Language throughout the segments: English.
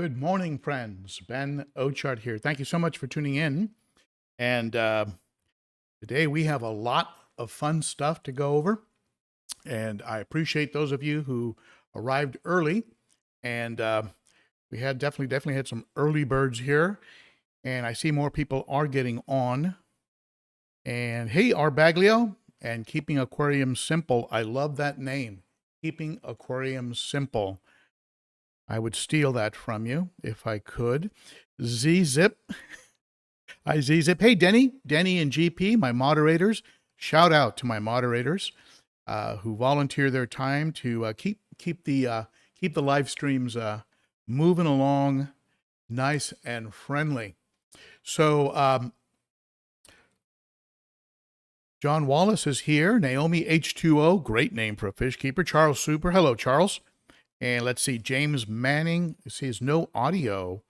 Good morning, friends. Ben Ochart here. Thank you so much for tuning in. And today we have a lot of fun stuff to go over. And I appreciate those of you who arrived early. And we had definitely had some early birds here. And I see more people are getting on. And hey, Arbaglio and Keeping Aquariums Simple. I love that name. Keeping Aquariums Simple. I would steal that from you if I could. Z-Zip. Hi, Z-Zip. Hey, Denny. Denny and GP, my moderators. Shout out to my moderators who volunteer their time to keep the live streams moving along nice and friendly. So John Wallace is here. Naomi H2O, great name for a fish keeper. Charles Super. Hello, Charles. And let's see, James Manning says no audio.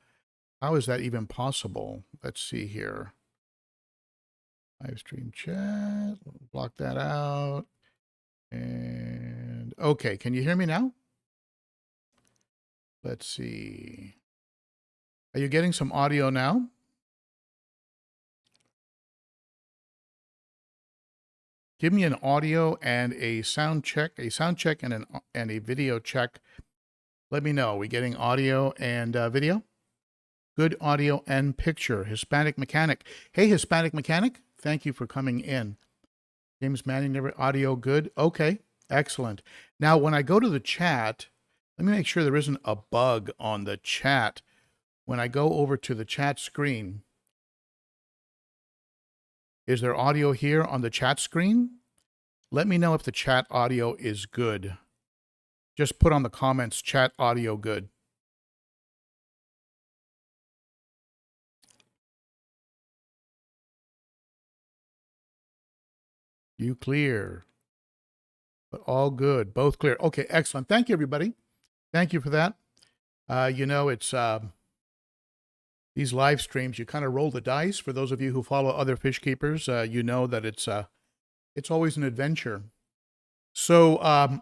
How is that even possible? Let's see here. Live stream chat. Block that out. And okay, can you hear me now? Let's see. Are you getting some audio now? Give me an audio and a sound check, and a video check. Let me know. Are we getting audio and video? Good audio and picture. Hispanic Mechanic. Hey, Hispanic Mechanic. Thank you for coming in. James Manning, never audio good. Okay, excellent. Now, when I go to the chat, let me make sure there isn't a bug on the chat. When I go over to the chat screen, is there audio here on the chat screen? Let me know if the chat audio is good. Just put on the comments, chat audio good. You clear. But all good, both clear. Okay, excellent. Thank you, everybody. Thank you for that. You know, it's these live streams, you kind of roll the dice. For those of you who follow other fish keepers, you know that it's always an adventure. So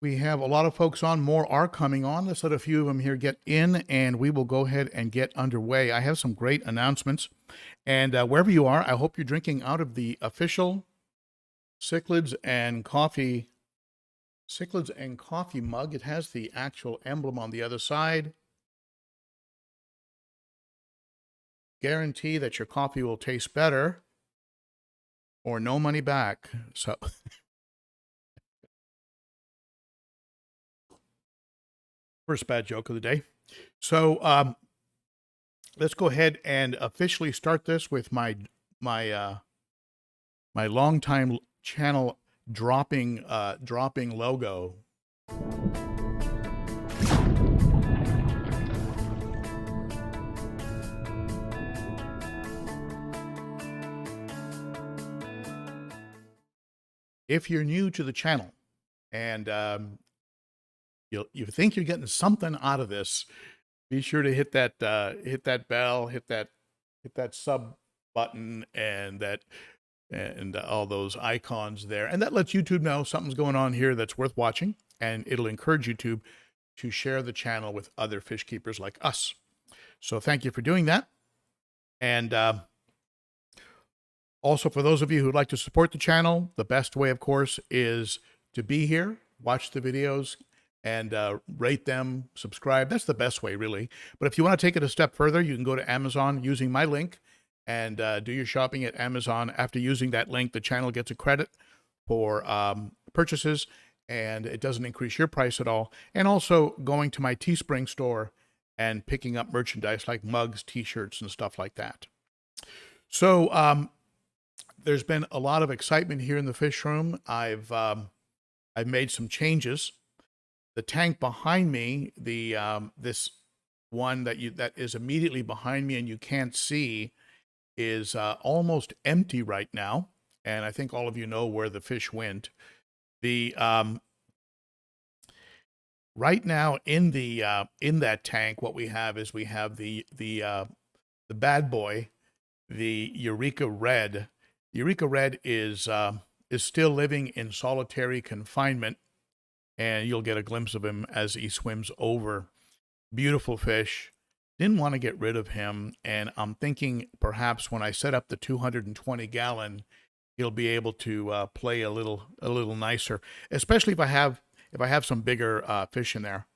we have a lot of folks on. More are coming on. Let's let a few of them here get in, and we will go ahead and get underway. I have some great announcements. And wherever you are, I hope you're drinking out of the official Cichlids and coffee mug. It has the actual emblem on the other side. Guarantee that your coffee will taste better or no money back. So first bad joke of the day. So let's go ahead and officially start this with my longtime channel dropping logo. If you're new to the channel and you think you're getting something out of this, be sure to hit that bell, hit that sub button, and all those icons there, and that lets YouTube know something's going on here that's worth watching, and it'll encourage YouTube to share the channel with other fish keepers like us. So thank you for doing that. And also, for those of you who'd like to support the channel, the best way, of course, is to be here, watch the videos, and rate them, subscribe. That's the best way, really. But if you want to take it a step further, you can go to Amazon using my link and do your shopping at Amazon. After using that link, the channel gets a credit for purchases, and it doesn't increase your price at all. And also going to my Teespring store and picking up merchandise like mugs, t-shirts, and stuff like that. So there's been a lot of excitement here in the fish room. I've made some changes. The tank behind me, this one that is immediately behind me and you can't see, is almost empty right now, and I think all of you know where the fish went. The right now in that tank, what we have is the bad boy, the Eureka Red. Eureka Red is still living in solitary confinement, and you'll get a glimpse of him as he swims over. Beautiful fish. Didn't want to get rid of him, and I'm thinking perhaps when I set up the 220 gallon, he'll be able to play a little nicer, especially if I have some bigger fish in there.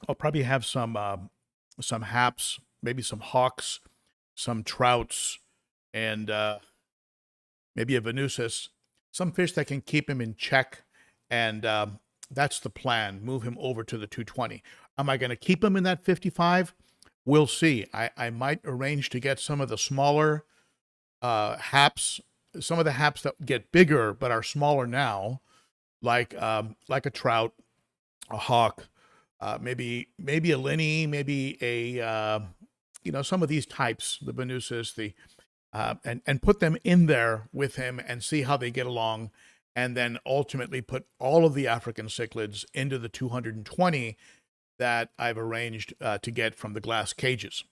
I'll probably have some haps, maybe some hawks, some trouts, and maybe a venusis, some fish that can keep him in check, and that's the plan. Move him over to the 220. Am I going to keep him in that 55? We'll see. I might arrange to get some of the smaller haps, some of the haps that get bigger but are smaller now, like a trout, a hawk, maybe a linny, maybe a some of these types, the venusis, the and put them in there with him and see how they get along, and then ultimately put all of the African cichlids into the 220 that I've arranged to get from the glass cages.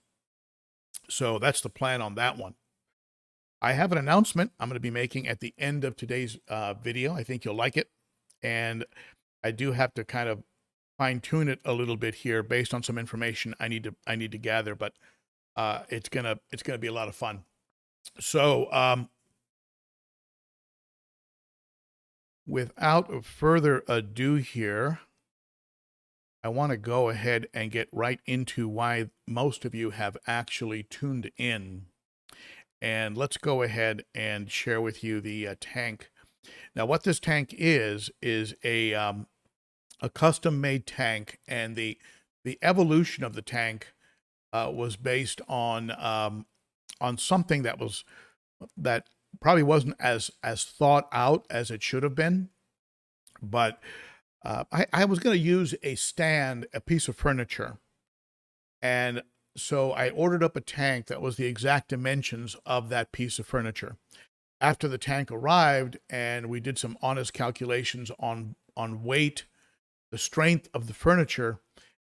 So that's the plan on that one. I have an announcement I'm going to be making at the end of today's video. I think you'll like it, and I do have to kind of fine tune it a little bit here based on some information I need to gather, but it's gonna be a lot of fun. So without further ado here, I want to go ahead and get right into why most of you have actually tuned in. And let's go ahead and share with you the tank. Now, what this tank is a custom-made tank, and the evolution of the tank was based on something that probably wasn't as thought out as it should have been. But I was going to use a stand, a piece of furniture, and so I ordered up a tank that was the exact dimensions of that piece of furniture. After the tank arrived and we did some honest calculations on weight, the strength of the furniture,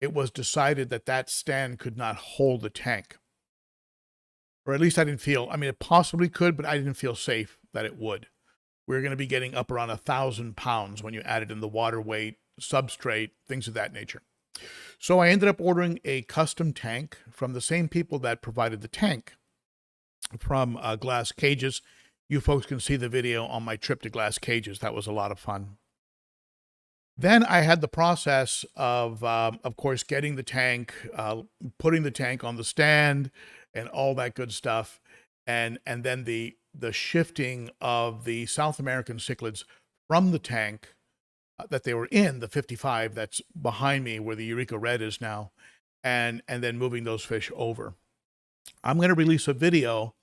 it was decided that that stand could not hold the tank. Or at least I didn't feel, I mean, it possibly could, but I didn't feel safe that it would. We're going to be getting up around 1,000 pounds when you added in the water weight, substrate, things of that nature. So I ended up ordering a custom tank from the same people that provided the tank from Glass Cages. You folks can see the video on my trip to Glass Cages. That was a lot of fun. Then I had the process of course, getting the tank, putting the tank on the stand, and all that good stuff, and then the shifting of the South American cichlids from the tank that they were in, the 55 that's behind me where the Eureka Red is now, and then moving those fish over. I'm going to release a video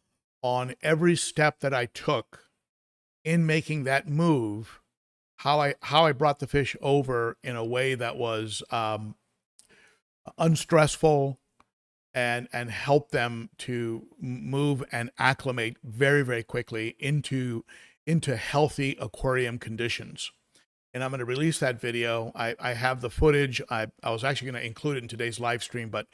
on every step that I took in making that move, how I brought the fish over in a way that was unstressful, and help them to move and acclimate very, very quickly into healthy aquarium conditions. And I'm going to release that video. I have the footage. I was actually going to include it in today's live stream, but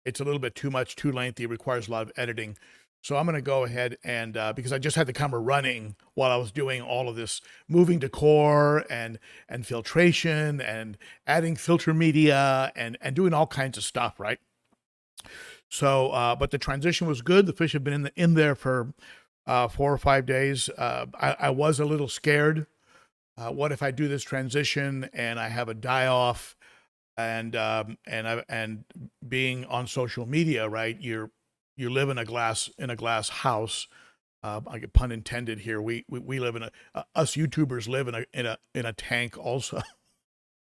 it's a little bit too much, too lengthy. It requires a lot of editing. So I'm going to go ahead and, because I just had the camera running while I was doing all of this moving decor and filtration and adding filter media and doing all kinds of stuff, right? So, but the transition was good. The fish have been in there for 4 or 5 days. I was a little scared. What if I do this transition and I have a die off, and being on social media, right? You live in a glass house. I get pun intended here. We live in us YouTubers live in a tank also,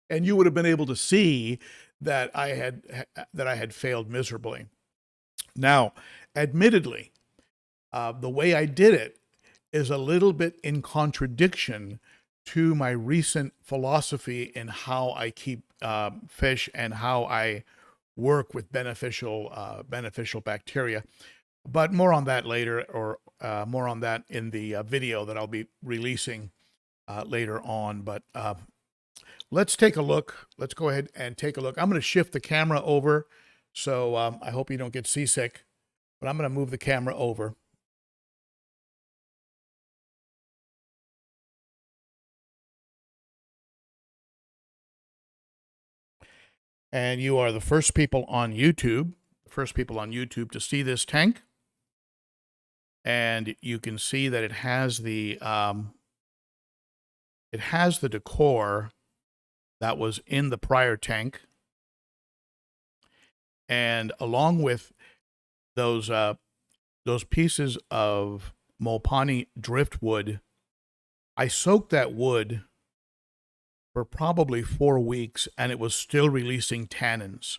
and you would have been able to see that I had failed miserably. Now, admittedly, the way I did it is a little bit in contradiction to my recent philosophy in how I keep fish and how I work with beneficial bacteria. But more on that later, or more on that in the video that I'll be releasing later on. But let's take a look. Let's go ahead and take a look. I'm going to shift the camera over, so I hope you don't get seasick, but I'm going to move the camera over. And you are the first people on YouTube, to see this tank. And you can see that it has the decor that was in the prior tank. And along with those pieces of Mopani driftwood, I soaked that wood for probably 4 weeks, and it was still releasing tannins.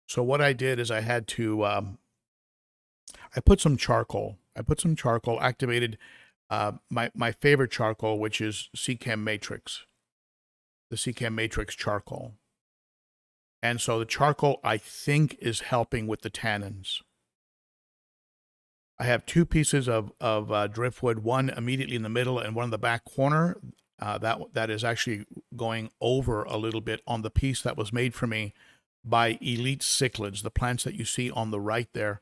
So what I did is I had to, I put some charcoal. Activated my favorite charcoal, which is Seachem Matrix, the Seachem Matrix charcoal. And so the charcoal, I think, is helping with the tannins. I have 2 pieces of driftwood, one immediately in the middle and one in the back corner. That is actually going over a little bit on the piece that was made for me by Elite Cichlids, the plants that you see on the right there,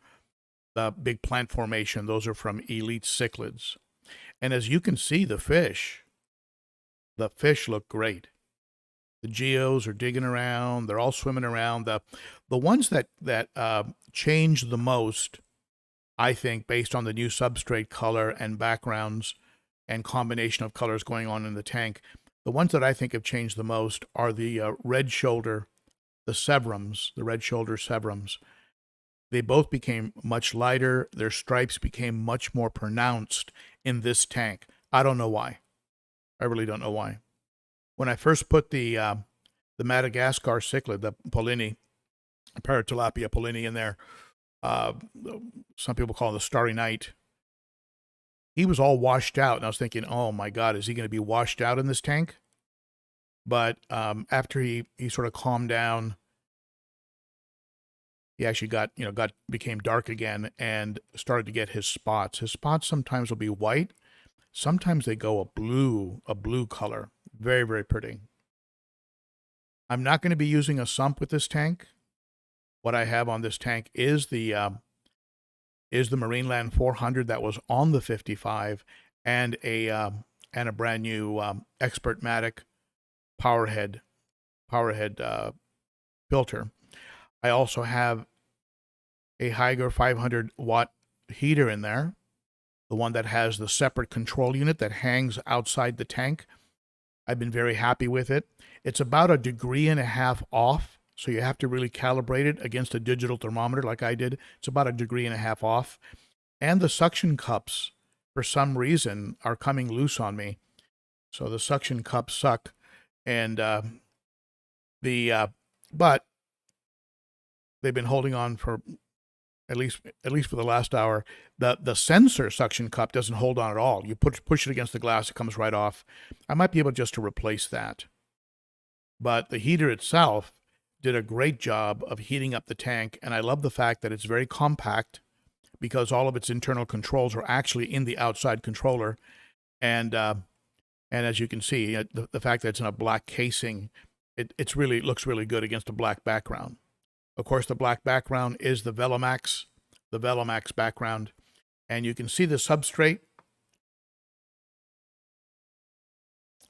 the big plant formation. Those are from Elite Cichlids. And as you can see, the fish look great. The geos are digging around. They're all swimming around. The ones that change the most, I think, based on the new substrate color and backgrounds and combination of colors going on in the tank, the ones that I think have changed the most are the red shoulder, the severums, the red shoulder severums. They both became much lighter. Their stripes became much more pronounced in this tank. I don't know why. I really don't know why. When I first put the Madagascar cichlid, the Polini, Paratilapia Polini in there, some people call it the Starry Night, he was all washed out. And I was thinking, oh my God, is he going to be washed out in this tank? But after he sort of calmed down, he actually became dark again and started to get his spots. His spots sometimes will be white. Sometimes they go a blue color. Very, very pretty. I'm not going to be using a sump with this tank. What I have on this tank is the Marineland 400 that was on the 55 and a brand new Expertmatic Powerhead filter. I also have a Hygger 500 watt heater in there, the one that has the separate control unit that hangs outside the tank. I've been very happy with it. It's about 1.5 degrees off, so you have to really calibrate it against a digital thermometer like I did. It's about 1.5 degrees off. And the suction cups, for some reason, are coming loose on me. So the suction cups suck. And but they've been holding on for at least for the last hour. The sensor suction cup doesn't hold on at all. You push it against the glass, it comes right off. I might be able just to replace that. But the heater itself did a great job of heating up the tank, and I love the fact that it's very compact because all of its internal controls are actually in the outside controller. And as you can see, the fact that it's in a black casing, it looks really good against a black background. Of course, the black background is the Velamax background. And you can see the substrate.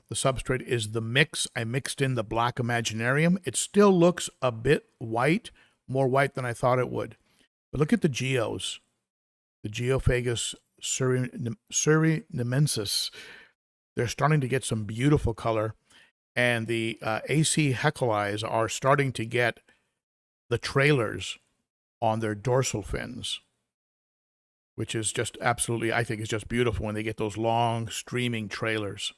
The substrate is the mix. I mixed in the black Imaginarium. It still looks a bit white, more white than I thought it would. But look at the geos. The Geophagus surinamensis. They're starting to get some beautiful color. And the AC Heckeleyes are starting to get the trailers on their dorsal fins, which is just absolutely, I think, is just beautiful when they get those long streaming trailers.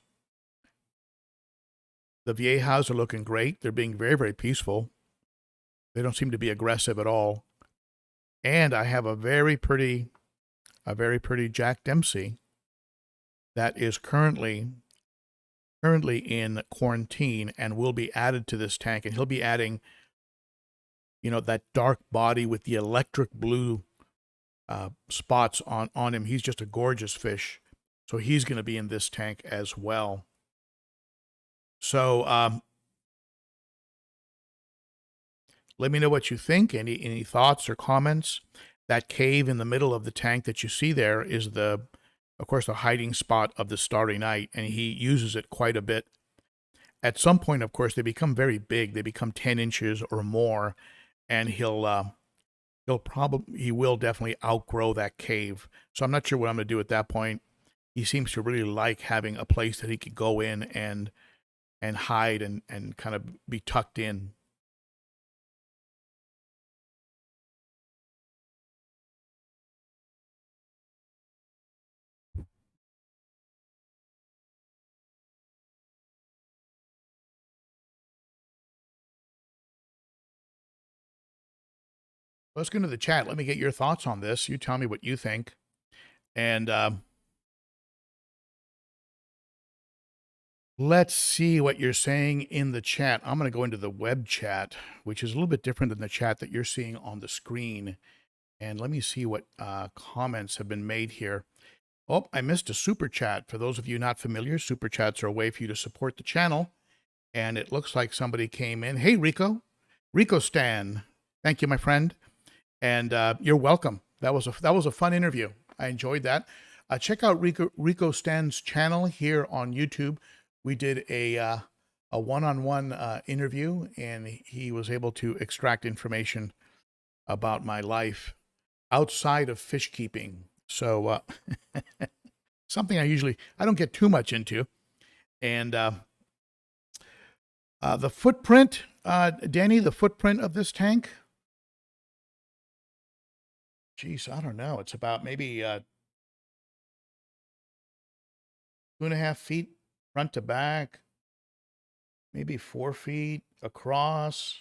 The Viejas are looking great. They're being very, very peaceful. They don't seem to be aggressive at all. And I have a very pretty Jack Dempsey that is currently in quarantine and will be added to this tank. And he'll be adding, that dark body with the electric blue spots on him. He's just a gorgeous fish. So he's going to be in this tank as well. So let me know what you think. Any thoughts or comments? That cave in the middle of the tank that you see there is of course, the hiding spot of the Starry Night, and he uses it quite a bit At some point, of course, they become very big. They become 10 inches or more, and he will definitely outgrow that cave. So I'm not sure what I'm going to do at that point. He seems to really like having a place that he could go in and hide and kind of be tucked in. Let's go into the chat. Let me get your thoughts on this. You tell me what you think. And let's see what you're saying in the chat. I'm going to go into the web chat, which is a little bit different than the chat that you're seeing on the screen. And let me see what comments have been made here. Oh, I missed a super chat. For those of you not familiar, super chats are a way for you to support the channel. And it looks like somebody came in. Hey, Rico. Rico Stan. Thank you, my friend. And you're welcome. That was a fun interview. I enjoyed that. Check out Rico Stan's channel here on YouTube. We did a one-on-one interview, and he was able to extract information about my life outside of fish keeping. So something I don't get too much into. And the footprint, Denny, the footprint of this tank. Geez, I don't know. It's about maybe 2.5 feet front to back, maybe 4 feet across.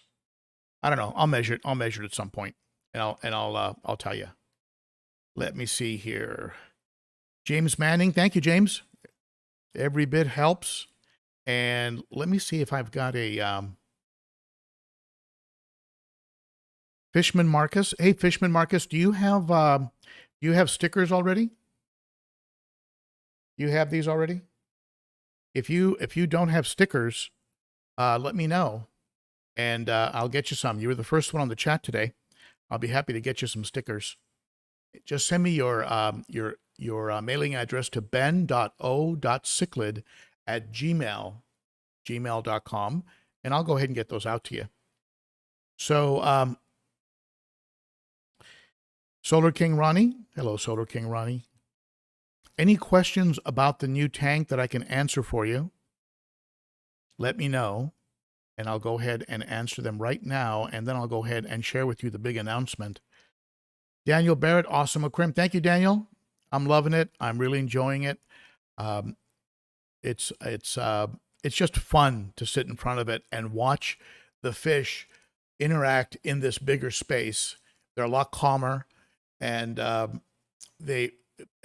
I don't know. I'll measure it at some point, and I'll tell you. Let me see here. James Manning, thank you, James. Every bit helps. And let me see if I've got a Fishman Marcus. Hey, Fishman Marcus, do you have stickers already? You have these already? If you don't have stickers, let me know, and I'll get you some. You were the first one on the chat today. I'll be happy to get you some stickers. Just send me your mailing address to ben.o.cichlid@gmail.com, and I'll go ahead and get those out to you. So, Solar King Ronnie. Hello, Solar King Ronnie. Any questions about the new tank that I can answer for you? Let me know, and I'll go ahead and answer them right now, and then I'll go ahead and share with you the big announcement. Daniel Barrett, awesome Acrim. Thank you, Daniel. I'm loving it. I'm really enjoying it. It's just fun to sit in front of it and watch the fish interact in this bigger space. They're a lot calmer, and they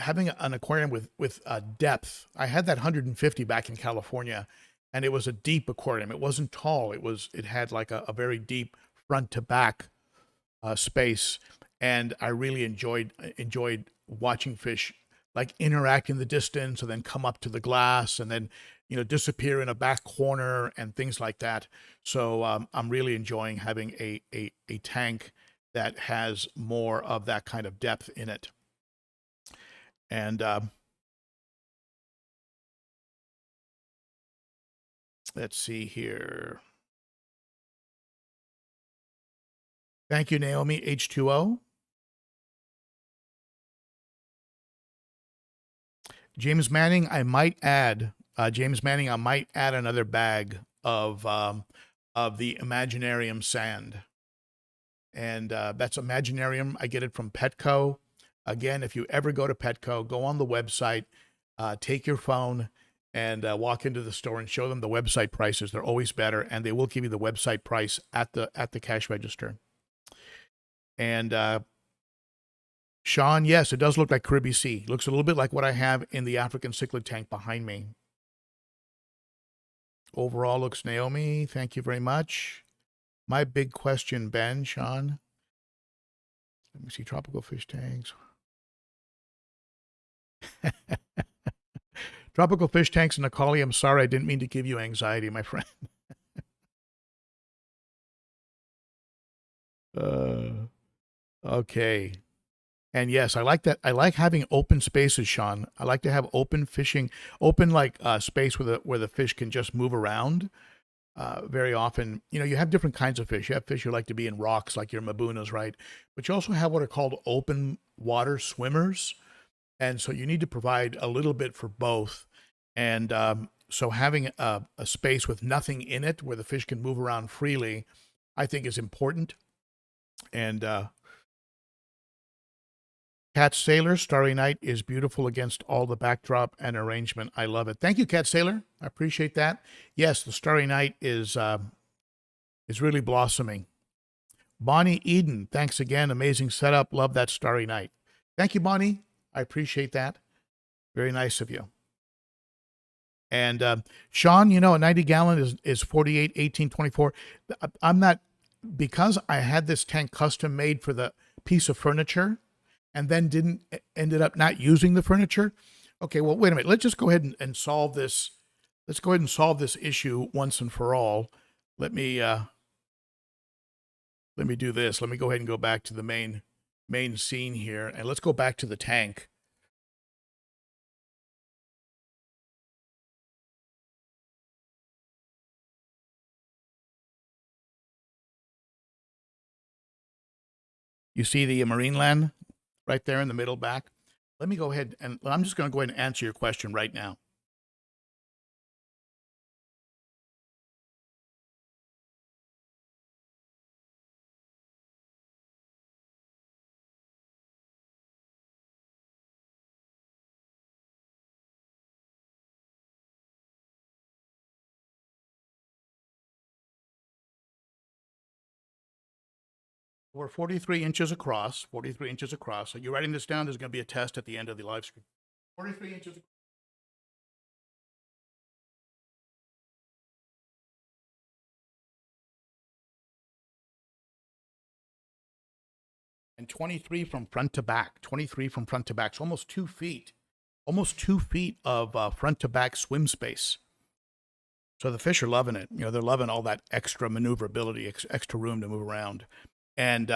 having an aquarium with depth. I had that 150 back in California, and it was a deep aquarium. It wasn't tall. It had like a very deep front to back space, and I really enjoyed watching fish like interact in the distance and then come up to the glass and then disappear in a back corner and things like that. So I'm really enjoying having a tank that has more of that kind of depth in it. And let's see here. Thank you, Naomi H2O. James Manning, I might add another bag of the Imaginarium sand. And that's Imaginarium. I get it from Petco. Again, if you ever go to Petco, go on the website, take your phone and walk into the store and show them the website prices. They're always better, and they will give you the website price at the cash register. And Sean, yes, it does look like Caribbean Sea. Looks a little bit like what I have in the African cichlid tank behind me. Overall looks Naomi. Thank you very much. My big question, Ben, Sean. Let me see, tropical fish tanks. Tropical fish tanks and Akali, I'm sorry, I didn't mean to give you anxiety, my friend. Okay. And yes, I like that. I like having open spaces, Sean. I like to have open fishing, open like space where the fish can just move around. very often, you have different kinds of fish. You have fish who like to be in rocks, like your mabunas, right? But you also have what are called open water swimmers. And so you need to provide a little bit for both. And so having a space with nothing in it where the fish can move around freely, I think is important. And Cat Sailor, Starry Night is beautiful against all the backdrop and arrangement. I love it. Thank you, Cat Sailor. I appreciate that. Yes, the Starry Night is really blossoming. Bonnie Eden, thanks again. Amazing setup. Love that Starry Night. Thank you, Bonnie. I appreciate that. Very nice of you. And Sean, a 90 gallon is 48, 18, 24. I'm not, because I had this tank custom made for the piece of furniture and then ended up not using the furniture. Okay, well, wait a minute. Let's just go ahead and solve this. Let's go ahead and solve this issue once and for all. Let me do this. Let me go ahead and go back to the main scene here, and let's go back to the tank. You see the marine land right there in the middle back? Let me go ahead and I'm just going to go ahead and answer your question right now. We're 43 inches across, 43 inches across. So you're writing this down. There's going to be a test at the end of the live stream. 43 inches across. And 23 from front to back. 23 from front to back. So almost 2 feet. Almost 2 feet of front to back swim space. So the fish are loving it. They're loving all that extra maneuverability, extra room to move around. And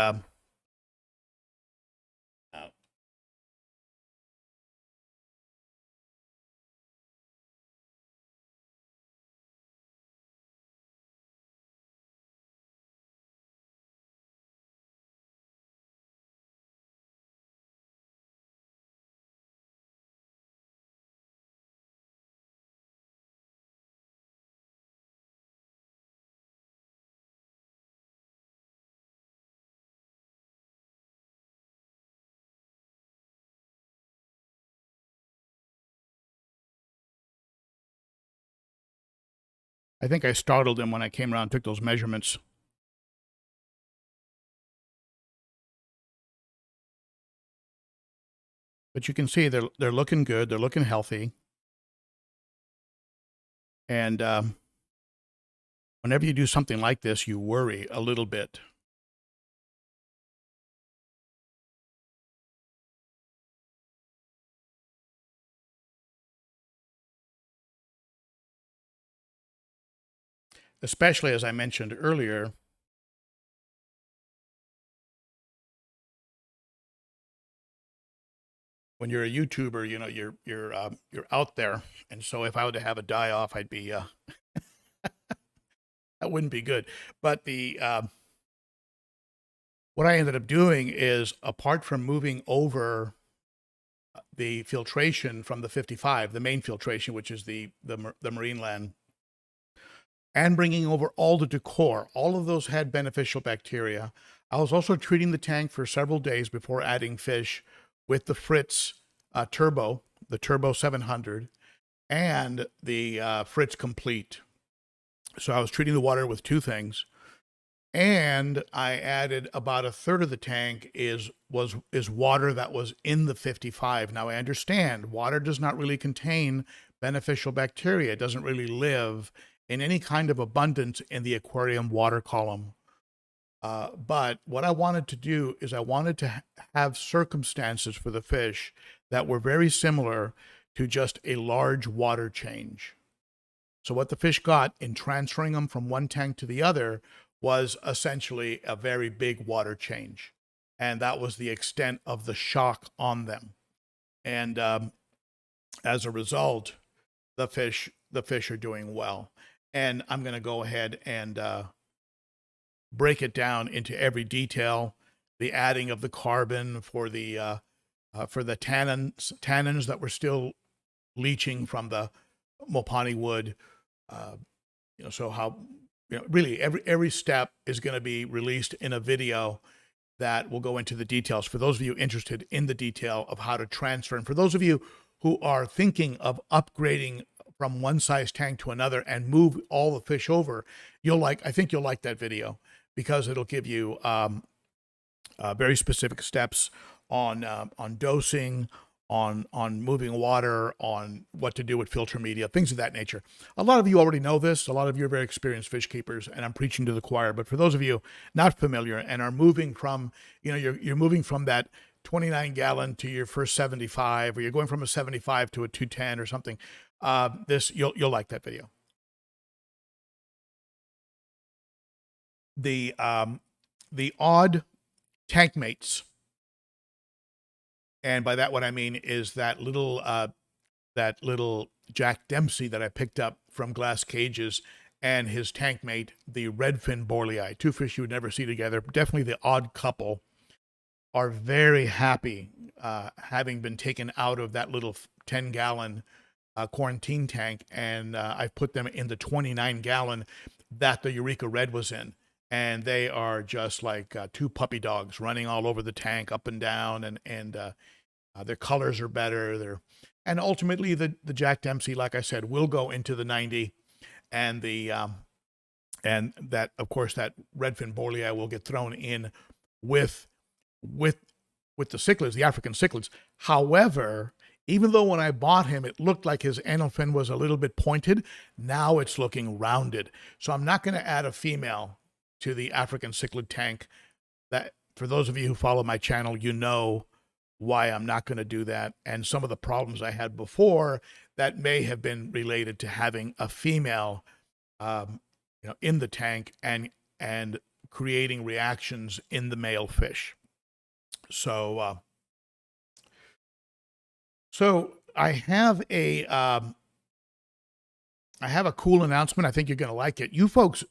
I think I startled him when I came around and took those measurements. But you can see they're looking good. They're looking healthy. And whenever you do something like this, you worry a little bit. Especially, as I mentioned earlier, when you're a YouTuber, you're out there, and so if I were to have a die off, I'd be that wouldn't be good. But what I ended up doing is, apart from moving over the filtration from the 55, the main filtration, which is the marine land, and bringing over all the decor, all of those had beneficial bacteria. I was also treating the tank for several days before adding fish with the Fritz Turbo, the Turbo 700, and the Fritz Complete. So I was treating the water with two things, and I added about a third of the tank is water that was in the 55. Now I understand water does not really contain beneficial bacteria. It doesn't really live in any kind of abundance in the aquarium water column. But what I wanted to do is I wanted to have circumstances for the fish that were very similar to just a large water change. So what the fish got in transferring them from one tank to the other was essentially a very big water change. And that was the extent of the shock on them. And as a result, the fish are doing well. and I'm going to go ahead and break it down into every detail, the adding of the carbon for the tannins that were still leaching from the Mopani wood. So how, really every step is going to be released in a video that will go into the details for those of you interested in the detail of how to transfer. And for those of you who are thinking of upgrading from one size tank to another and move all the fish over, I think you'll like that video, because it'll give you very specific steps on dosing, on moving water, on what to do with filter media, things of that nature. A lot of you already know this. A lot of you are very experienced fish keepers, and I'm preaching to the choir. But for those of you not familiar and are moving from, you're moving from that 29 gallon to your first 75, or you're going from a 75 to a 210 or something, you'll like that video. The odd tank mates. And by that, what I mean is that little Jack Dempsey that I picked up from Glass Cages and his tank mate, the redfin borlei, two fish you would never see together, definitely the odd couple, are very happy having been taken out of that little 10-gallon quarantine tank, and I've put them in the 29-gallon that the Eureka Red was in. And they are just like two puppy dogs running all over the tank, up and down, and their colors are better. And ultimately, the Jack Dempsey, like I said, will go into the 90, and that, of course, that redfin borlei will get thrown in with the cichlids, the African cichlids. However, even though when I bought him, it looked like his anal fin was a little bit pointed, now it's looking rounded. So I'm not going to add a female to the African cichlid tank. That, for those of you who follow my channel, you know why I'm not going to do that, and some of the problems I had before that may have been related to having a female in the tank and creating reactions in the male fish. So I have a cool announcement. I think you're going to like it. You folks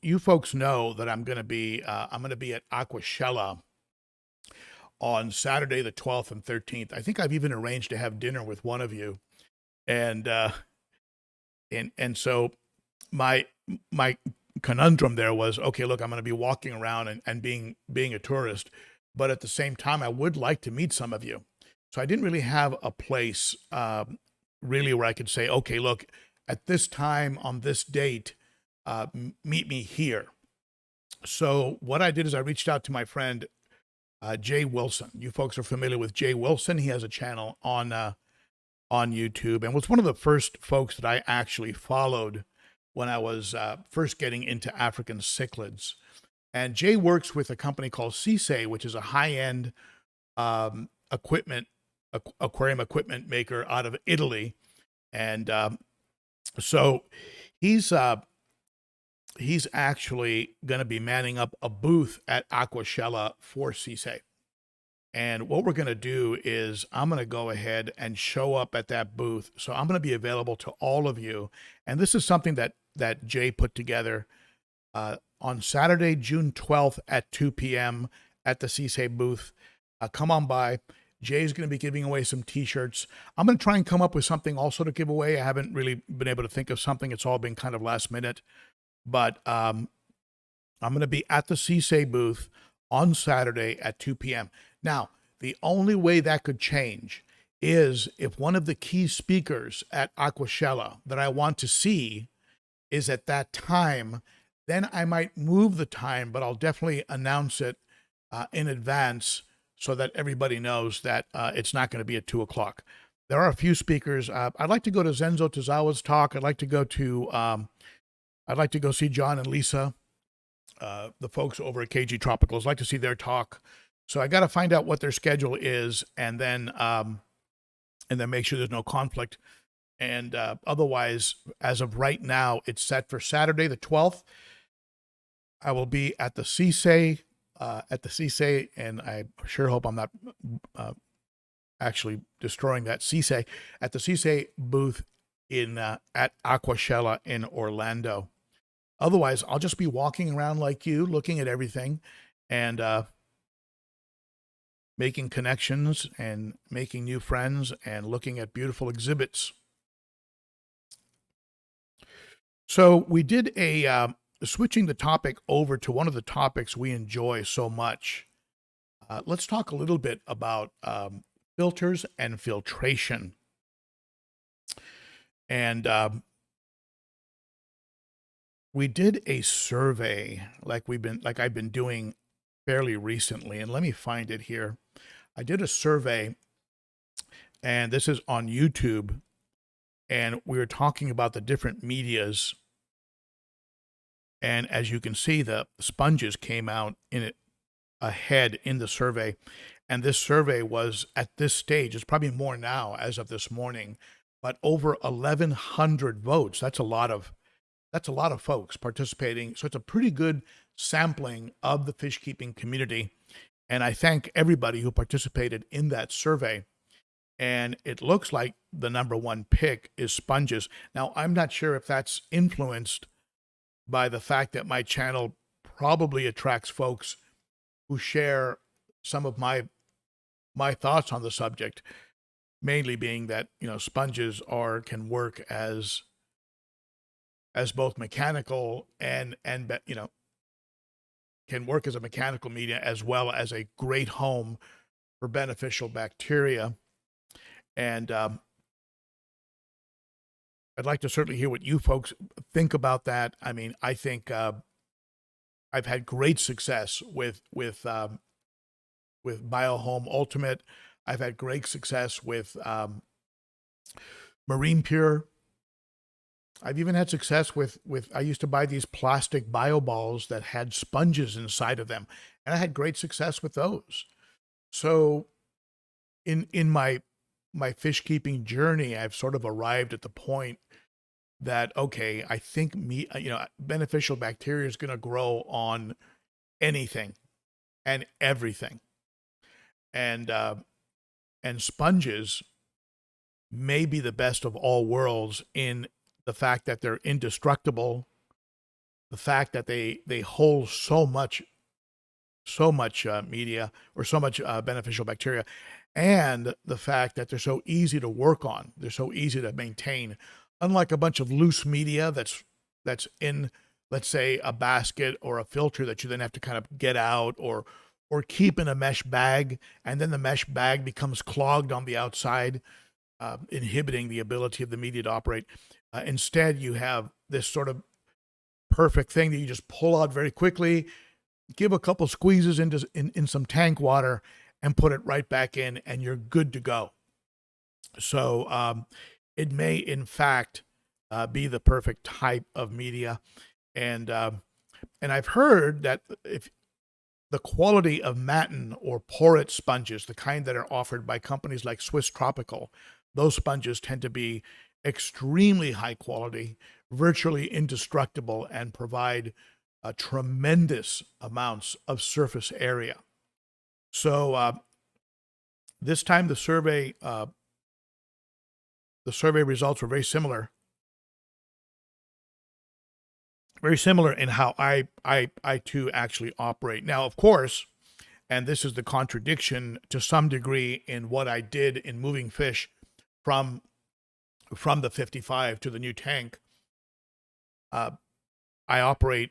know that I'm going to be at Aqua Shella on Saturday the 12th and 13th. I think I've even arranged to have dinner with one of you, and so my conundrum there was, okay, look, I'm going to be walking around and being a tourist, but at the same time, I would like to meet some of you. So I didn't really have a place really where I could say, okay, look, at this time on this date, meet me here. So what I did is I reached out to my friend Jay Wilson. You folks are familiar with Jay Wilson. He has a channel on YouTube, and was one of the first folks that I actually followed when I was first getting into African cichlids. And Jay works with a company called Cisse, which is a high-end aquarium equipment maker out of Italy. And so he's actually going to be manning up a booth at Aqua Shella for Cisse. And what we're going to do is I'm going to go ahead and show up at that booth. So I'm going to be available to all of you. And this is something that Jay put together on Saturday, June 12th at 2 p.m. at the Cisse booth. Come on by. Jay's going to be giving away some t-shirts. I'm going to try and come up with something also to give away. I haven't really been able to think of something. It's all been kind of last minute. But I'm going to be at the Cisse booth on Saturday at 2 p.m. Now, the only way that could change is if one of the key speakers at Aqua Shella that I want to see is at that time. Then I might move the time, but I'll definitely announce it in advance so that everybody knows that it's not going to be at 2 o'clock. There are a few speakers. I'd like to go to Zenzo Tozawa's talk. I'd like to go see John and Lisa, the folks over at KG Tropicals. I'd like to see their talk. So I got to find out what their schedule is, and then make sure there's no conflict. And otherwise, as of right now, it's set for Saturday the 12th. I will be at the Cisse, and I sure hope I'm not actually destroying that Cisse, at the Cisse booth at Aqua Shella in Orlando. Otherwise, I'll just be walking around like you, looking at everything and making connections and making new friends and looking at beautiful exhibits. So we did a switching the topic over to one of the topics we enjoy so much. Let's talk a little bit about filters and filtration. And we did a survey like I've been doing fairly recently, and let me find it here. I did a survey, and this is on YouTube, and we were talking about the different medias. And as you can see, the sponges came out in it ahead in the survey. And this survey was at this stage, it's probably more now as of this morning, but over 1,100 votes. That's a lot of folks participating. So it's a pretty good sampling of the fish keeping community. And I thank everybody who participated in that survey. And it looks like the number one pick is sponges. Now, I'm not sure if that's influenced by the fact that my channel probably attracts folks who share some of my thoughts on the subject, mainly being that, you know, sponges can work as both mechanical and you know, can work as a mechanical media as well as a great home for beneficial bacteria. And I'd like to certainly hear what you folks think about that. I mean, I think I've had great success with BioHome Ultimate. I've had great success with Marine Pure. I've even had success with I used to buy these plastic bio balls that had sponges inside of them, and I had great success with those. So in my fish keeping journey, I've sort of arrived at the point that, okay, I think beneficial bacteria is going to grow on anything and everything. And sponges may be the best of all worlds in the fact that they're indestructible, the fact that they hold so much media or so much beneficial bacteria, and the fact that they're so easy to work on. They're so easy to maintain. Unlike a bunch of loose media that's in, let's say, a basket or a filter that you then have to kind of get out or keep in a mesh bag, and then the mesh bag becomes clogged on the outside, inhibiting the ability of the media to operate. Instead, you have this sort of perfect thing that you just pull out very quickly, give a couple squeezes in some tank water, and put it right back in, and you're good to go. So it may, in fact, be the perfect type of media. And I've heard that if the quality of matin or porate sponges, the kind that are offered by companies like Swiss Tropical, those sponges tend to be extremely high quality, virtually indestructible, and provide tremendous amounts of surface area. So this time the survey results were very similar in how I too actually operate. Now, of course, and this is the contradiction to some degree in what I did in moving fish from the 55 to the new tank. I operate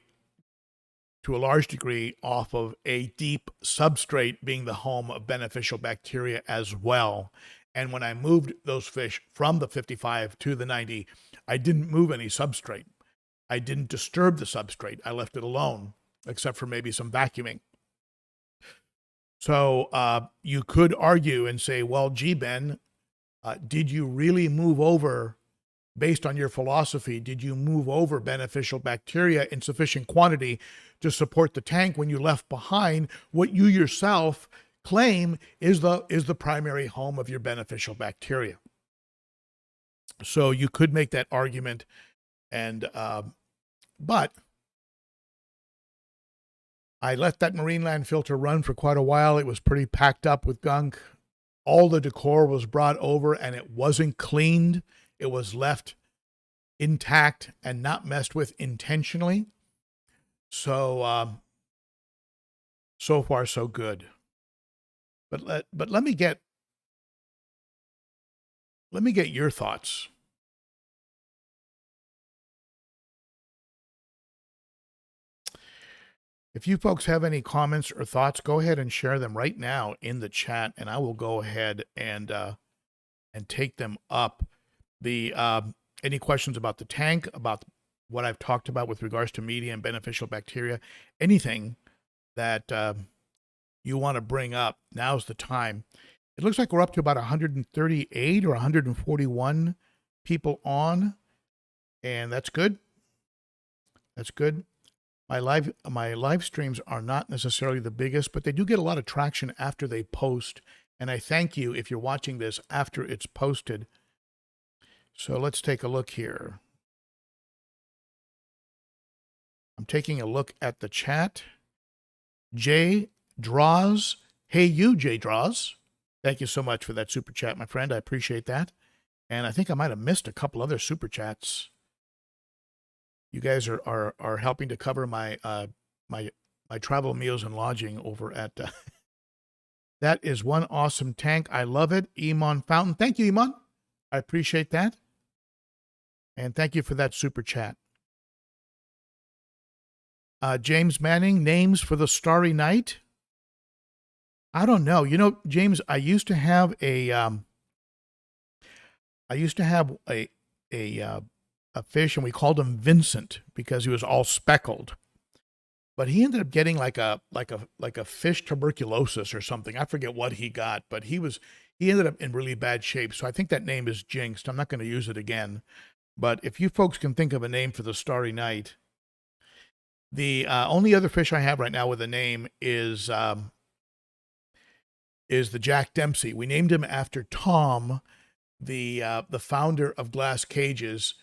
to a large degree off of a deep substrate being the home of beneficial bacteria as well. And when I moved those fish from the 55 to the 90, I didn't move any substrate. I didn't disturb the substrate. I left it alone, except for maybe some vacuuming. So you could argue and say, well, gee, Ben, did you really move over, based on your philosophy, did you move over beneficial bacteria in sufficient quantity to support the tank when you left behind what you yourself claim is the primary home of your beneficial bacteria? So you could make that argument, and but I let that Marineland filter run for quite a while. It was pretty packed up with gunk. All the decor was brought over, and it wasn't cleaned. It was left intact and not messed with intentionally. So so far so good. But let me get your thoughts. If you folks have any comments or thoughts, go ahead and share them right now in the chat, and I will go ahead and take them up. The any questions about the tank, about what I've talked about with regards to media and beneficial bacteria, anything that you want to bring up, now's the time. It looks like we're up to about 138 or 141 people on, and that's good. That's good. My live streams are not necessarily the biggest, but they do get a lot of traction after they post, and I thank you if you're watching this after it's posted. So let's take a look here. I'm taking a look at the chat. Jay Draws. Hey, you, Jay Draws. Thank you so much for that super chat, my friend. I appreciate that. And I think I might have missed a couple other super chats. You guys are helping to cover my my travel, meals, and lodging over at. That is one awesome tank. I love it. Iman Fountain. Thank you, Iman. I appreciate that. And thank you for that super chat. James Manning, names for the Starry Night. I don't know. You know, James, I used to have a fish, and we called him Vincent because he was all speckled. But he ended up getting like a fish tuberculosis or something. I forget what he got, but he ended up in really bad shape. So I think that name is jinxed. I'm not going to use it again. But if you folks can think of a name for the Starry Night, the only other fish I have right now with a name is the Jack Dempsey. We named him after Tom, the founder of Glass Cages,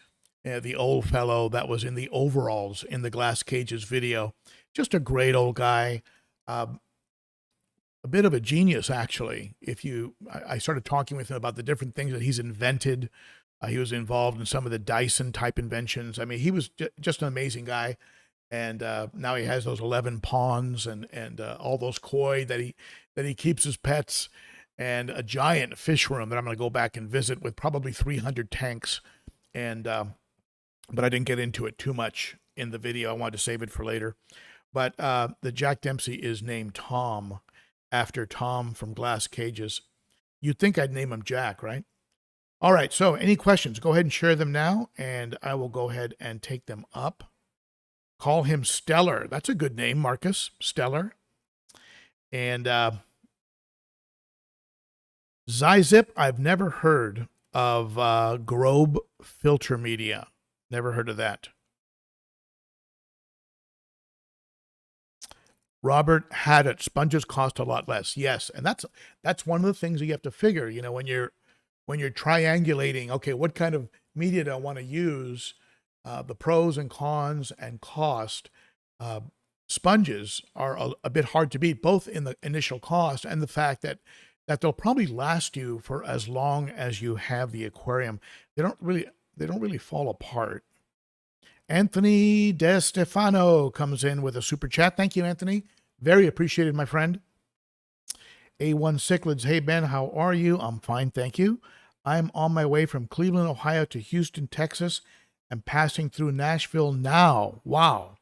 the old fellow that was in the overalls in the Glass Cages video. Just a great old guy, a bit of a genius, actually. I started talking with him about the different things that he's invented. He was involved in some of the Dyson type inventions. I mean, he was just an amazing guy. And now he has those 11 ponds and all those koi that he keeps as pets, and a giant fish room that I'm going to go back and visit with probably 300 tanks. And but I didn't get into it too much in the video. I wanted to save it for later. But the Jack Dempsey is named Tom after Tom from Glass Cages. You'd think I'd name him Jack, right? All right. So any questions? Go ahead and share them now, and I will go ahead and take them up. Call him Stellar. That's a good name, Marcus. Stellar. And Zyzip, I've never heard of Grobe Filter Media. Never heard of that. Robert had it. Sponges cost a lot less. Yes, and that's one of the things you have to figure. You know, when you're triangulating, okay, what kind of media do I want to use? The pros and cons and cost. Sponges are a bit hard to beat, both in the initial cost and the fact that they'll probably last you for as long as you have the aquarium. They don't really fall apart. Anthony DeStefano comes in with a super chat. Thank you, Anthony. Very appreciated, my friend. A1 Cichlids. Hey, Ben, how are you? I'm fine, thank you. I'm on my way from Cleveland, Ohio to Houston, Texas. I'm passing through Nashville now. Wow.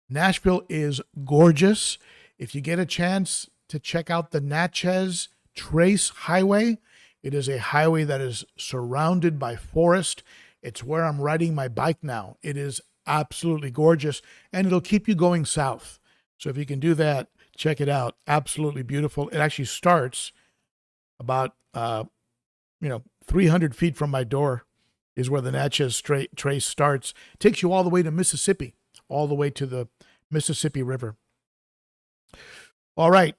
Nashville is gorgeous. If you get a chance to check out the Natchez Trace Highway, it is a highway that is surrounded by forest. It's where I'm riding my bike now. It is absolutely gorgeous, and it'll keep you going south. So if you can do that, check it out. Absolutely beautiful. It actually starts about 300 feet from my door is where the Natchez Trace starts. It takes you all the way to Mississippi, all the way to the Mississippi River. All right.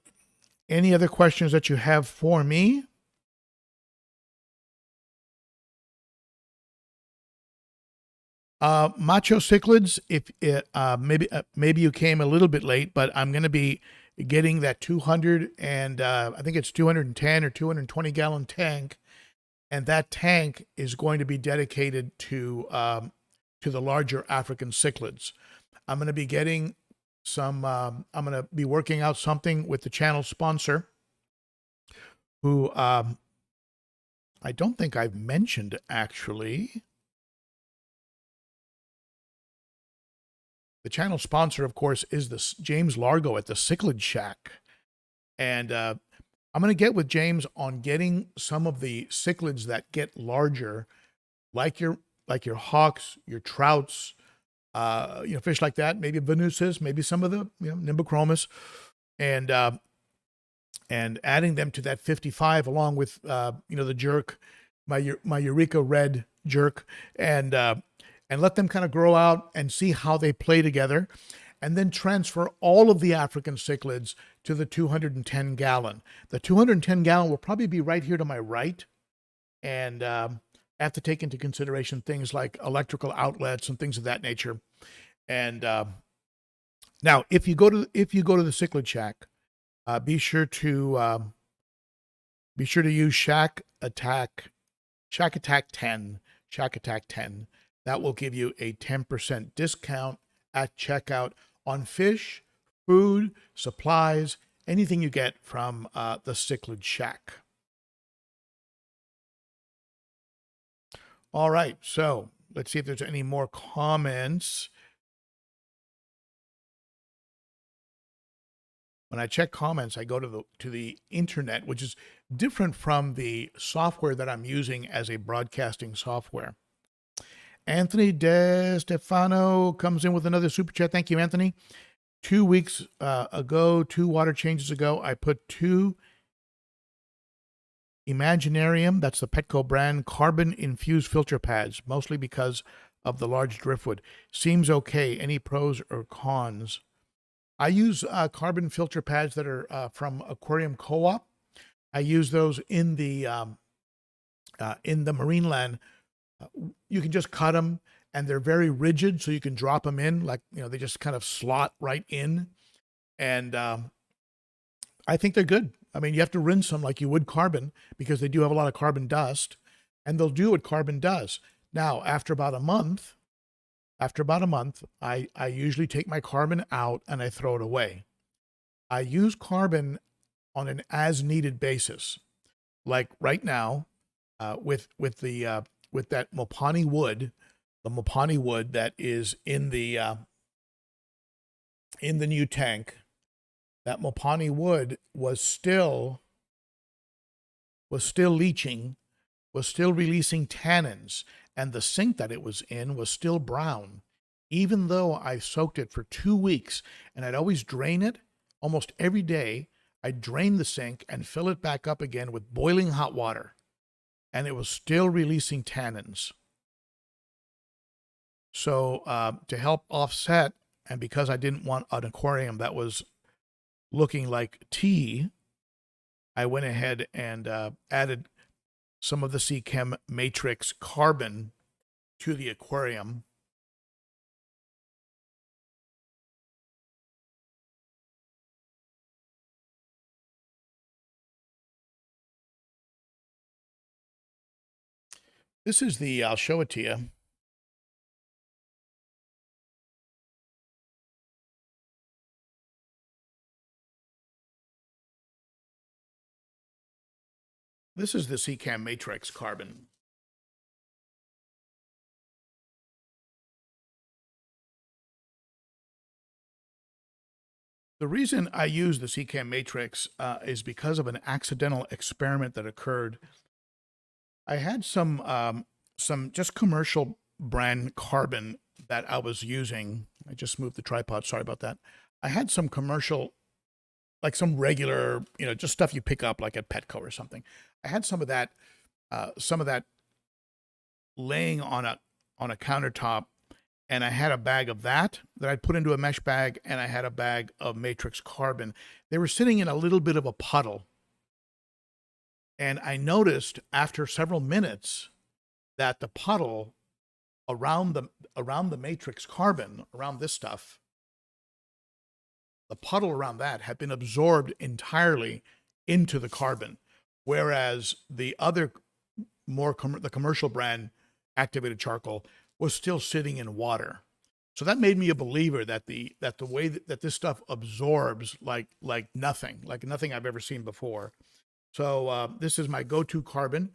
Any other questions that you have for me? Macho Cichlids, if maybe you came a little bit late, but I'm going to be getting that 200 and I think it's 210 or 220 gallon tank, and that tank is going to be dedicated to the larger African cichlids. I'm going to be getting I'm going to be working out something with the channel sponsor, who I don't think I've mentioned actually. The channel sponsor, of course, is the James Largo at the Cichlid Shack. And I'm going to get with James on getting some of the cichlids that get larger, like your hawks, your trouts, fish like that, maybe Venusis, maybe some of the Nimbochromis, and adding them to that 55 along with the jerk, my Eureka Red jerk, and let them kind of grow out and see how they play together, and then transfer all of the African cichlids to the 210 gallon. The 210 gallon will probably be right here to my right, and have to take into consideration things like electrical outlets and things of that nature. And now, if you go to the Cichlid Shack, be sure to use Shack Attack 10. Shack Attack 10. That will give you a 10% discount at checkout on fish, food, supplies, anything you get from the Cichlid Shack. All right, so let's see if there's any more comments. When I check comments, I go to the internet, which is different from the software that I'm using as a broadcasting software. Anthony De Stefano comes in with another super chat. Thank you, Anthony. 2 weeks ago, 2 water changes ago, I put 2 Imaginarium, that's the Petco brand, carbon-infused filter pads, mostly because of the large driftwood. Seems okay. Any pros or cons? I use carbon filter pads that are from Aquarium Co-op. I use those in the Marineland. You can just cut them, and they're very rigid, so you can drop them in like they just kind of slot right in, and I think they're good. I mean, you have to rinse them like you would carbon because they do have a lot of carbon dust, and they'll do what carbon does. Now, after about a month, I usually take my carbon out and I throw it away. I use carbon on an as-needed basis. Like right now, with that Mopani wood, the Mopani wood that is in the new tank. That Mopani wood was still leaching, was still releasing tannins, and the sink that it was in was still brown, even though I soaked it for 2 weeks, and I'd always drain it almost every day. I'd drain the sink and fill it back up again with boiling hot water, and it was still releasing tannins. So to help offset, and because I didn't want an aquarium that was looking like tea, I went ahead and added some of the Seachem Matrix carbon to the aquarium. This is I'll show it to you. This is the Seachem Matrix carbon. The reason I use the Seachem Matrix is because of an accidental experiment that occurred. I had some just commercial brand carbon that I was using. I just moved the tripod. Sorry about that. I had some commercial, like some regular, just stuff you pick up like at Petco or something. I had some of that laying on a countertop, and I had a bag of that I'd put into a mesh bag, and I had a bag of Matrix carbon. They were sitting in a little bit of a puddle. And I noticed after several minutes that the puddle around the Matrix carbon, around this stuff, the puddle around that had been absorbed entirely into the carbon, whereas the other the commercial brand activated charcoal was still sitting in water. So that made me a believer that the way that this stuff absorbs like nothing I've ever seen before. So this is my go-to carbon.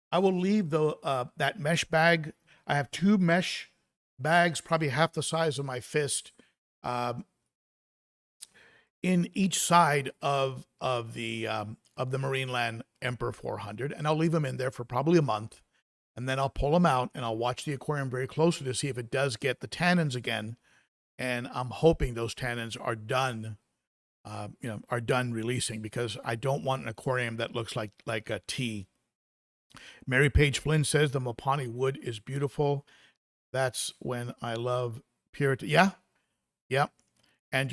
I will leave the that mesh bag. I have 2 mesh bags, probably half the size of my fist, um, in each side of the Marineland Emperor 400, and I'll leave them in there for probably a month, and then I'll pull them out and I'll watch the aquarium very closely to see if it does get the tannins again. And I'm hoping those tannins are done, are done releasing, because I don't want an aquarium that looks like a T. Mary Page Flynn says the Mopani wood is beautiful. That's when I love purity. Yeah, yeah. And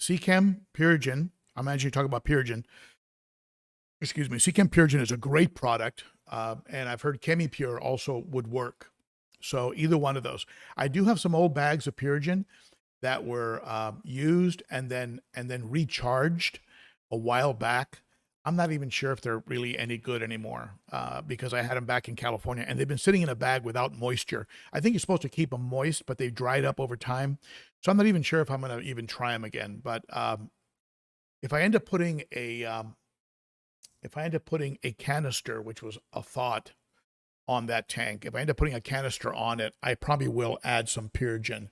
Seachem Purigen, I'm actually talking about Purigen. Excuse me. Seachem Purigen is a great product. And I've heard ChemiPure also would work. So either one of those. I do have some old bags of Purigen that were used and then recharged a while back. I'm not even sure if they're really any good anymore, because I had them back in California and they've been sitting in a bag without moisture. I think you're supposed to keep them moist, but they've dried up over time. So I'm not even sure if I'm going to even try them again. But if I end up putting a canister, which was a thought on that tank, if I end up putting a canister on it, I probably will add some Purigen.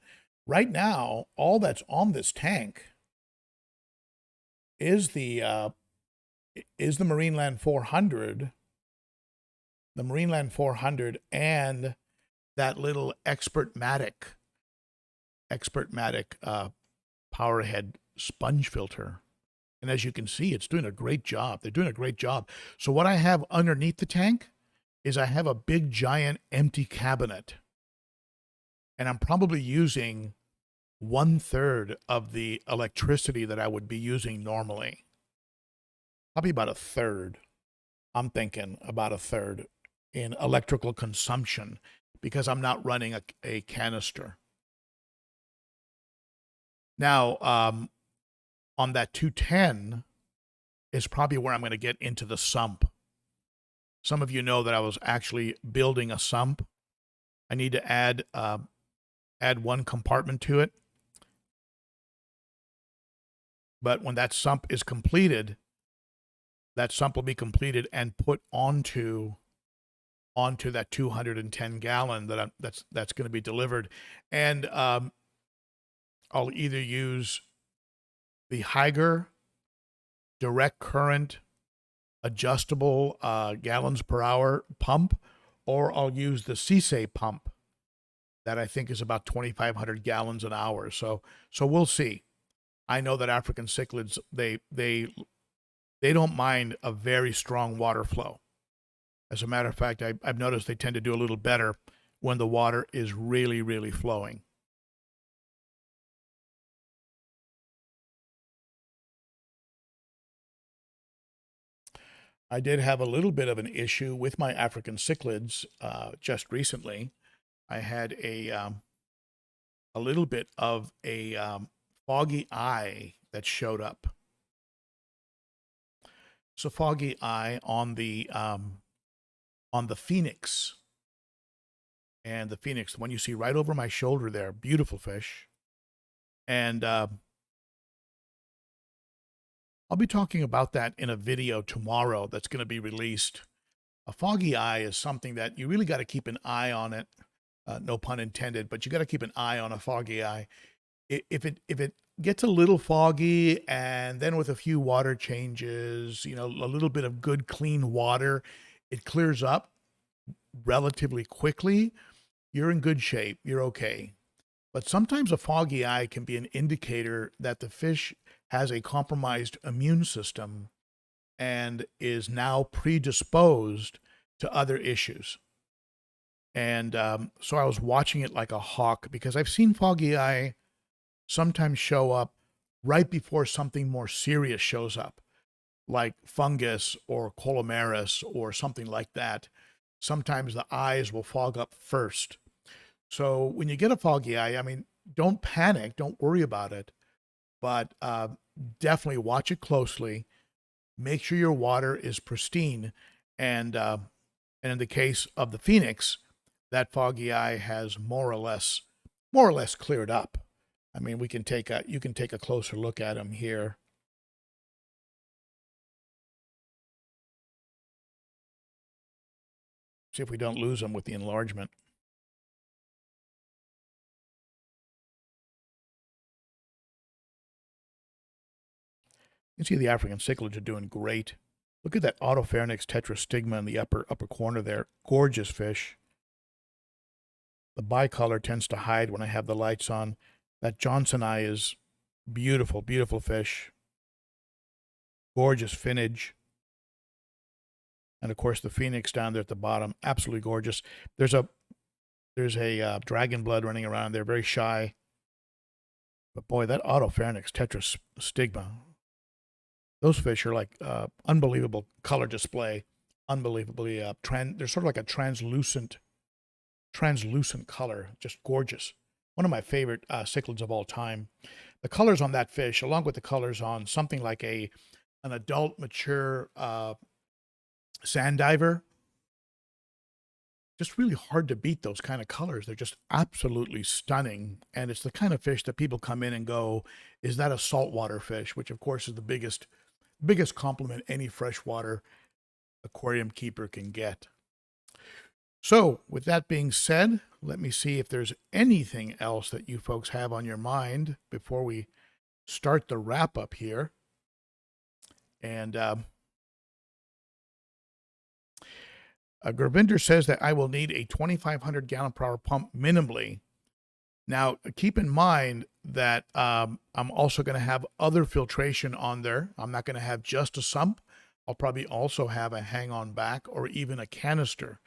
Right now, all that's on this tank is the Marineland 400, and that little Expertmatic Powerhead sponge filter. And as you can see, it's doing a great job. They're doing a great job. So what I have underneath the tank is I have a big, giant, empty cabinet. And I'm probably using 1/3 of the electricity that I would be using normally. Probably about 1/3. I'm thinking about 1/3 in electrical consumption, because I'm not running a canister. Now, on that 210 is probably where I'm going to get into the sump. Some of you know that I was actually building a sump. I need to add one compartment to it. But when that sump is completed, that sump will be completed and put onto that 210 gallon that's going to be delivered. And I'll either use the Higer direct current adjustable gallons per hour pump, or I'll use the Cisse pump that I think is about 2,500 gallons an hour. So we'll see. I know that African cichlids, they don't mind a very strong water flow. As a matter of fact, I've noticed they tend to do a little better when the water is really, really flowing. I did have a little bit of an issue with my African cichlids just recently. I had a little bit of a foggy eye that showed up. It's a foggy eye on the Phoenix. And the Phoenix, the one you see right over my shoulder there, beautiful fish. And I'll be talking about that in a video tomorrow that's going to be released. A foggy eye is something that you really got to keep an eye on it. No pun intended, but you got to keep an eye on a foggy eye. If it gets a little foggy, and then with a few water changes, a little bit of good clean water, it clears up relatively quickly, you're in good shape. You're okay. But sometimes a foggy eye can be an indicator that the fish has a compromised immune system and is now predisposed to other issues. And so I was watching it like a hawk, because I've seen foggy eye sometimes show up right before something more serious shows up, like fungus or colomaris or something like that. Sometimes the eyes will fog up first. So when you get a foggy eye, don't panic, don't worry about it, but definitely watch it closely. Make sure your water is pristine. And in the case of the Phoenix, that foggy eye has more or less cleared up. I mean, you can take a closer look at them here. See if we don't lose them with the enlargement. You can see the African cichlids are doing great. Look at that Autopharynx tetrastigma in the upper corner there. Gorgeous fish. The bicolor tends to hide when I have the lights on. That Johnson eye is beautiful, beautiful fish. Gorgeous finnage. And of course the phoenix down there at the bottom, absolutely gorgeous. There's a dragon blood running around there, very shy. But boy, that Autopharynx tetrastigma, those fish are like unbelievable color display, unbelievably they're sort of like a translucent color, just gorgeous. One of my favorite cichlids of all time. The colors on that fish, along with the colors on something like an adult mature sand diver, just really hard to beat those kind of colors. They're just absolutely stunning. And it's the kind of fish that people come in and go, is that a saltwater fish? Which of course is the biggest compliment any freshwater aquarium keeper can get. So with that being said, let me see if there's anything else that you folks have on your mind before we start the wrap up here. And Gurvinder says that I will need a 2,500 gallon per hour pump minimally. Now, keep in mind that I'm also going to have other filtration on there. I'm not going to have just a sump. I'll probably also have a hang-on back or even a canister.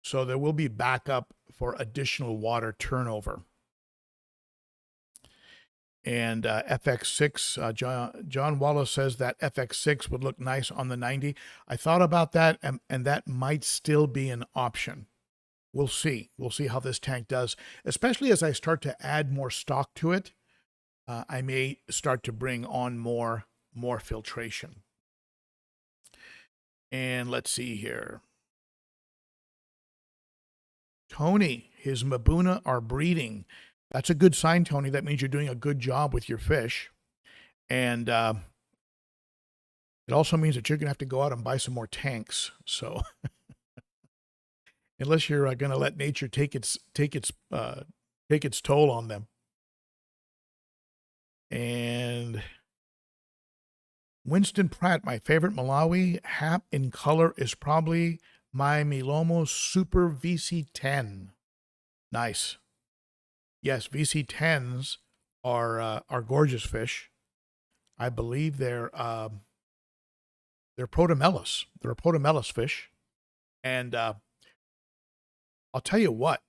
So there will be backup for additional water turnover. And FX6, John Wallace says that FX6 would look nice on the 90. I thought about that, and that might still be an option. We'll see. We'll see how this tank does, especially as I start to add more stock to it. I may start to bring on more filtration. And let's see here. Tony, his Mabuna are breeding. That's a good sign, Tony. That means you're doing a good job with your fish. And it also means that you're going to have to go out and buy some more tanks. So unless you're going to let nature take its toll on them. And Winston Pratt, my favorite Malawi hap in color is probably my Milomo Super VC10. Nice. Yes, VC10s are gorgeous fish. I believe they're Protomellus. They're a Protomellus fish. And I'll tell you what,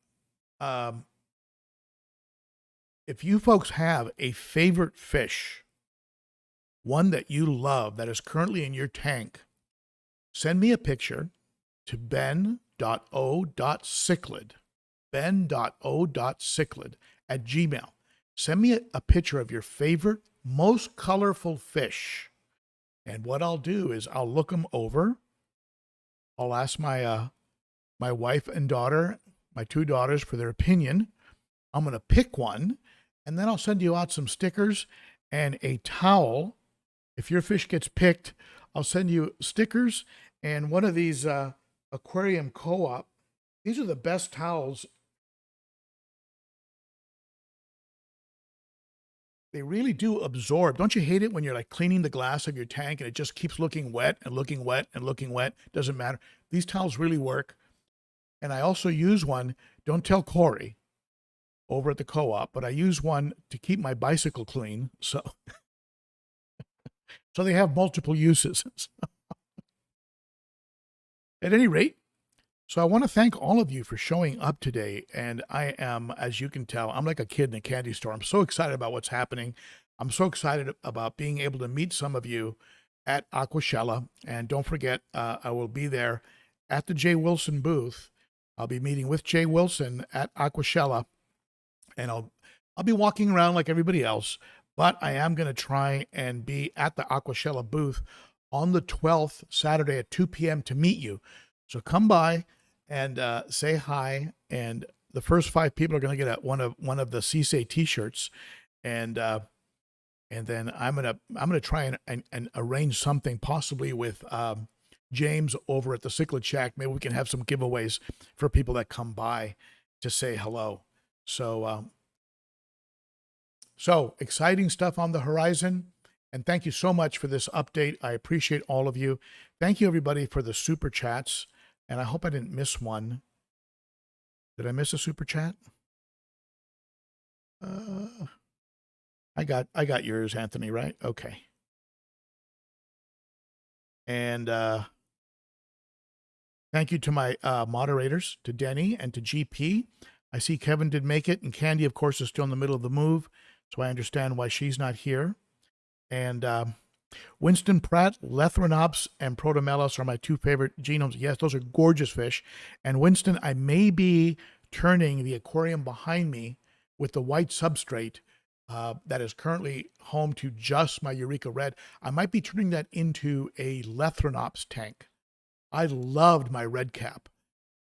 if you folks have a favorite fish, one that you love that is currently in your tank, send me a picture to ben.o.cichlid, ben.o.cichlid@gmail. Send me a picture of your favorite, most colorful fish. And what I'll do is I'll look them over. I'll ask my wife and daughter, my two daughters, for their opinion. I'm going to pick one, and then I'll send you out some stickers and a towel. If your fish gets picked, I'll send you stickers and one of these aquarium co-op. These are the best towels. They really do absorb. Don't you hate it when you're like cleaning the glass of your tank and it just keeps looking wet and looking wet and looking wet? Doesn't matter. These towels really work. And I also use one, don't tell Corey, over at the co-op, but I use one to keep my bicycle clean. So, so they have multiple uses. At any rate, so I want to thank all of you for showing up today. And I am, as you can tell, I'm like a kid in a candy store. I'm so excited about what's happening. I'm so excited about being able to meet some of you at Aqua Shella. And don't forget, I will be there at the Jay Wilson booth. I'll be meeting with Jay Wilson at Aqua Shella. And I'll be walking around like everybody else. But I am going to try and be at the Aqua Shella booth on the 12th, Saturday at 2 p.m. to meet you. So come by and say hi. And the first 5 people are going to get one of the CSA t-shirts, and then I'm gonna try and arrange something possibly with James over at the Cichlid Shack. Maybe we can have some giveaways for people that come by to say hello. So so exciting stuff on the horizon. And thank you so much for this update. I appreciate all of you. Thank you, everybody, for the super chats. And I hope I didn't miss one. Did I miss a super chat? I got yours, Anthony, right? Okay. And thank you to my moderators, to Denny and to GP. I see Kevin did make it, and Candi, of course, is still in the middle of the move, so I understand why she's not here. And Winston Pratt, Lethrinops, and Protomelos are my 2 favorite genomes. Yes, those are gorgeous fish. And Winston, I may be turning the aquarium behind me with the white substrate that is currently home to just my Eureka Red. I might be turning that into a Lethrinops tank. I loved my red cap.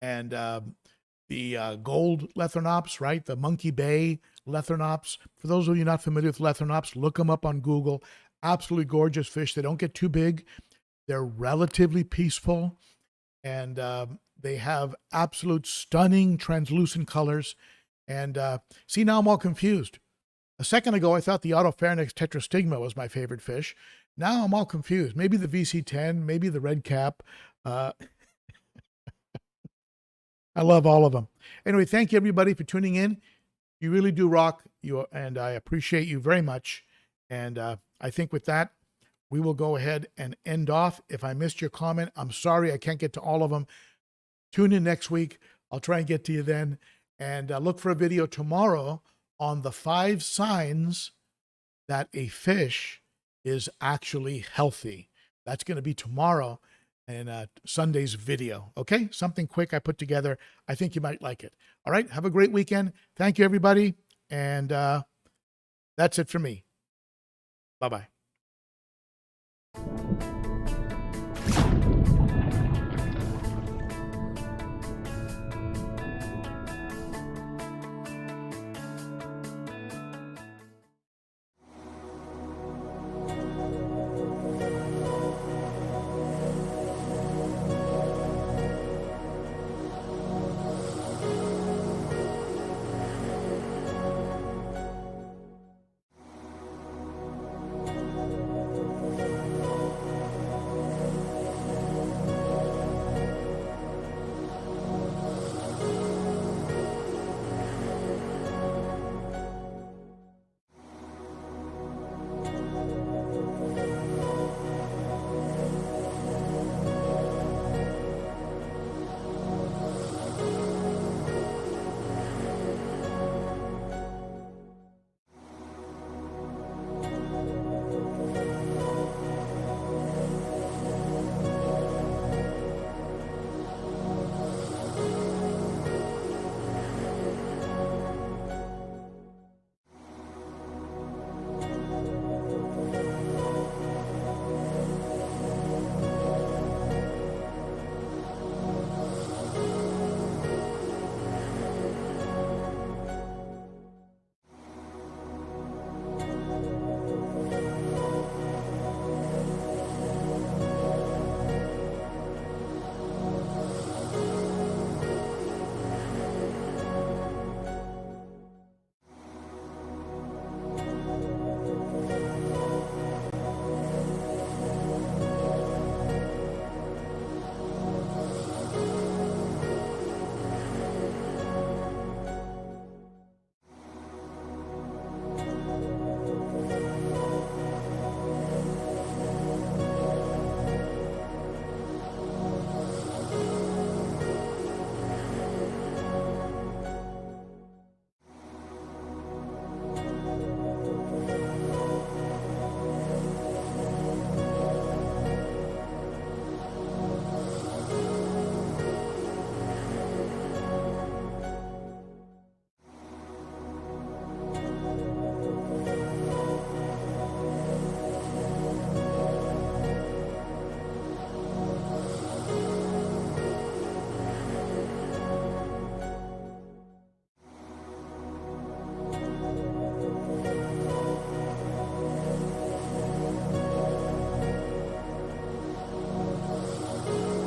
And the gold Lethrinops, right? The Monkey Bay Lethrinops. For those of you not familiar with Lethrinops, look them up on Google. Absolutely gorgeous fish. They don't get too big. They're relatively peaceful. And they have absolute stunning translucent colors. And see, now I'm all confused. A second ago, I thought the Autopharynx tetrastigma was my favorite fish. Now I'm all confused. Maybe the VC10, maybe the red cap. I love all of them. Anyway, thank you, everybody, for tuning in. You really do rock, and I appreciate you very much. And I think with that, we will go ahead and end off. If I missed your comment, I'm sorry. I can't get to all of them. Tune in next week. I'll try and get to you then. And look for a video tomorrow on the 5 signs that a fish is actually healthy. That's going to be tomorrow in Sunday's video. Okay? Something quick I put together. I think you might like it. All right? Have a great weekend. Thank you, everybody. And that's it for me. Bye-bye.